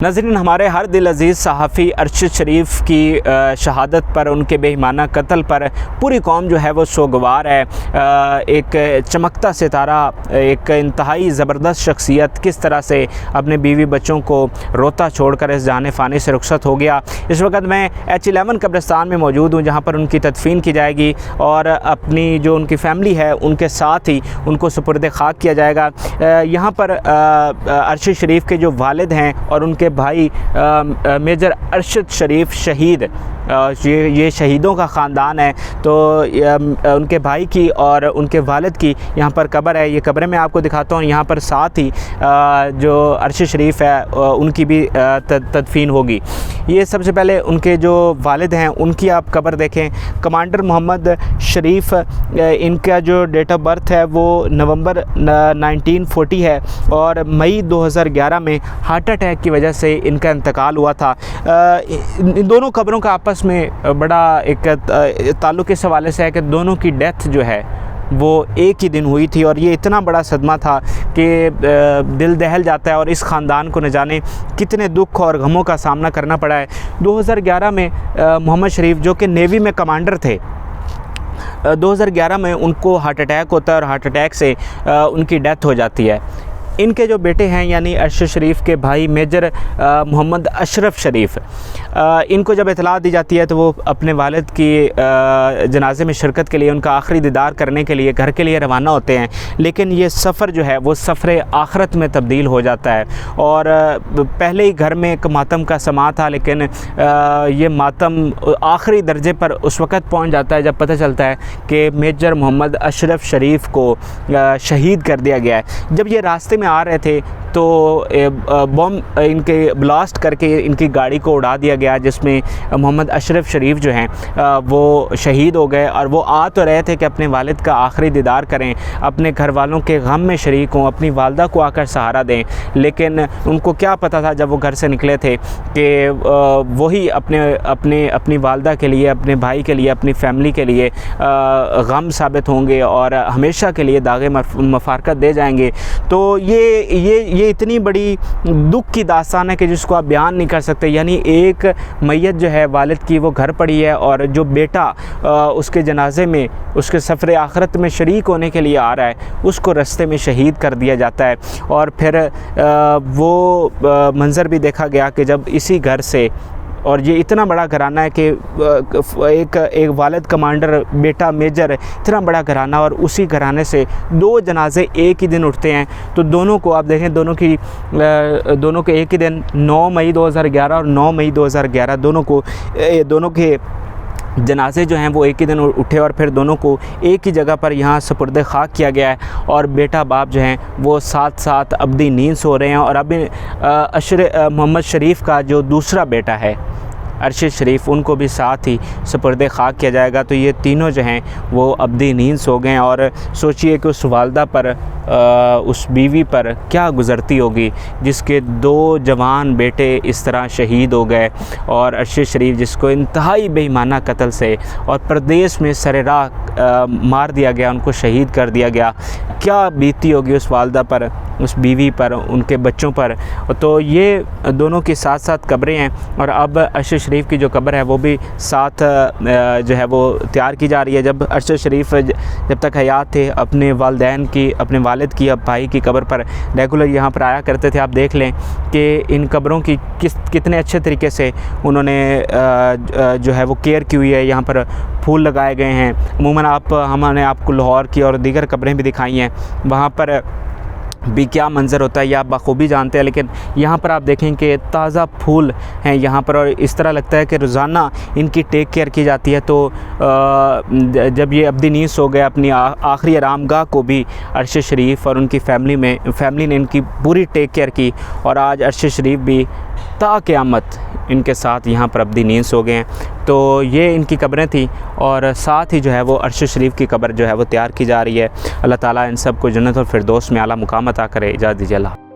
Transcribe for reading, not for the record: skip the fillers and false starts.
नाज़रीन, हमारे हर दिल अज़ीज़ सहाफ़ी अरशद शरीफ की शहादत पर, उनके बेईमाना कत्ल पर पूरी कौम जो है वो सोगवार है। एक चमकता सितारा, एक इंतहाई ज़बरदस्त शख्सियत किस तरह से अपने बीवी बच्चों को रोता छोड़कर इस जाने फ़ानी से रुखसत हो गया। इस वक्त मैं H11 कब्रिस्तान में मौजूद हूँ, जहाँ पर उनकी तदफ़ीन की जाएगी और अपनी जो उनकी फ़ैमिली है उनके साथ ही उनको सुपुर्द खाक किया जाएगा। यहाँ पर अरशद शरीफ के जो वालिद हैं और उनके भाई मेजर अरशद शरीफ शहीद, ये शहीदों का ख़ानदान है, तो उनके भाई की और उनके वालिद की यहाँ पर कब्र है। ये कब्रें मैं आपको दिखाता हूँ। यहाँ पर साथ ही जो अरशद शरीफ है उनकी भी तदफ़ीन होगी। ये सबसे पहले उनके जो वालिद हैं उनकी आप कब्र देखें। कमांडर मोहम्मद शरीफ, इनका जो डेट ऑफ बर्थ है वो नवंबर 1940 है और मई 2011 में हार्ट अटैक की वजह से इनका इंतकाल हुआ था। इन दोनों कब्रों का आपस में बड़ा एक ताल्लुक़ इस हवाले से है कि दोनों की डेथ जो है वो एक ही दिन हुई थी और ये इतना बड़ा सदमा था कि दिल दहल जाता है और इस ख़ानदान को न जाने कितने दुख और गमों का सामना करना पड़ा है। 2011 में मोहम्मद शरीफ, जो कि नेवी में कमांडर थे, 2011 में उनको हार्ट अटैक होता है और हार्ट अटैक से उनकी डेथ हो जाती है। इनके जो बेटे हैं यानी अरशद शरीफ के भाई मेजर मोहम्मद अशरफ शरीफ, इनको जब इतला दी जाती है तो वो अपने वालिद की जनाजे में शिरकत के लिए, उनका आखिरी दीदार करने के लिए घर के लिए रवाना होते हैं। लेकिन ये सफ़र जो है वो सफ़र आखरत में तब्दील हो जाता है और पहले ही घर में एक मातम का समा था, लेकिन ये मातम आखिरी दर्जे पर उस वक़्त पहुँच जाता है जब पता चलता है कि मेजर मोहम्मद अशरफ शरीफ को शहीद कर दिया गया है। जब ये रास्ते में आ रहे थे तो बम इनके ब्लास्ट करके इनकी गाड़ी को उड़ा दिया गया, जिसमें मोहम्मद अशरफ शरीफ जो हैं वो शहीद हो गए। और वो आ तो रहे थे कि अपने वालिद का आखिरी दीदार करें, अपने घर वालों के गम में शरीक हों, अपनी वालदा को आकर सहारा दें, लेकिन उनको क्या पता था जब वो घर से निकले थे कि वही अपनी वालदा के लिए, अपने भाई के लिए, अपनी फ़ैमिली के लिए गम साबित होंगे और हमेशा के लिए दागे मफारकत दे जाएंगे। तो ये इतनी बड़ी दुख की दास्तान है कि जिसको आप बयान नहीं कर सकते। यानी एक मैयत जो है वालिद की वो घर पड़ी है और जो बेटा उसके जनाजे में, उसके सफ़र आखरत में शरीक होने के लिए आ रहा है, उसको रास्ते में शहीद कर दिया जाता है। और फिर वो मंज़र भी देखा गया कि जब इसी घर से, और ये इतना बड़ा घराना है कि एक वालिद कमांडर, बेटा मेजर, इतना बड़ा घराना, और उसी घराने से दो जनाजे एक ही दिन उठते हैं। तो दोनों को आप देखें, दोनों के एक ही दिन 9 मई 2011 और 9 मई 2011 दोनों के जनाजे जो हैं वो एक ही दिन उठे और फिर दोनों को एक ही जगह पर यहाँ सुपुर्द खाक किया गया है। और बेटा बाप जो हैं वो साथ साथ अब्दी नींद सो रहे हैं। और अभी मोहम्मद शरीफ का जो दूसरा बेटा है अरशद शरीफ, उनको भी साथ ही सुपुर्द खाक किया जाएगा। तो ये तीनों जो हैं वो अब्दी नींद सो गए। और सोचिए कि उस वालदा पर, उस बीवी पर क्या गुज़रती होगी जिसके 2 जवान बेटे इस तरह शहीद हो गए, और अरशद शरीफ जिसको इंतहाई बेईमाना कत्ल से और प्रदेश में सरेराह मार दिया गया, उनको शहीद कर दिया गया। क्या बीती होगी उस वालदा पर, उस बीवी पर, उनके बच्चों पर। तो ये दोनों की साथ साथ कब्रें हैं और अब अरशद शरीफ की जो कब्र है वो भी साथ जो है वो तैयार की जा रही है। जब अरशद शरीफ जब तक हयात थे अपने वालिदैन की, अपने वालिद की, अब भाई की कब्र पर रेगुलर यहाँ पर आया करते थे। आप देख लें कि इन कब्रों की कितने अच्छे तरीके से उन्होंने जो है वो केयर की हुई है। यहाँ पर फूल लगाए गए हैं। अमूमन हमने आपको लाहौर की और दीगर कब्रें भी दिखाई हैं, वहाँ पर भी क्या मंज़र होता है ये आप बखूबी जानते हैं। लेकिन यहाँ पर आप देखें कि ताज़ा फूल हैं यहाँ पर, और इस तरह लगता है कि रोज़ाना इनकी टेक केयर की जाती है। तो जब ये अब्दी नींद सो गए, अपनी आखिरी आरामगाह को भी अरशद शरीफ और उनकी फ़ैमिली ने इनकी पूरी टेक केयर की, और आज अरशद शरीफ भी ता क़यामत इनके साथ यहाँ पर अब्दी नींद सो गए हैं। तो ये इनकी कब्रें थी और साथ ही जो है वो अरशद शरीफ की कब्र जो है वो तैयार की जा रही है। अल्लाह ताला इन सब को जन्नत और फिरदौस में आला मुकाम अता करे। इजाज़त दीजिए। अल्लाह।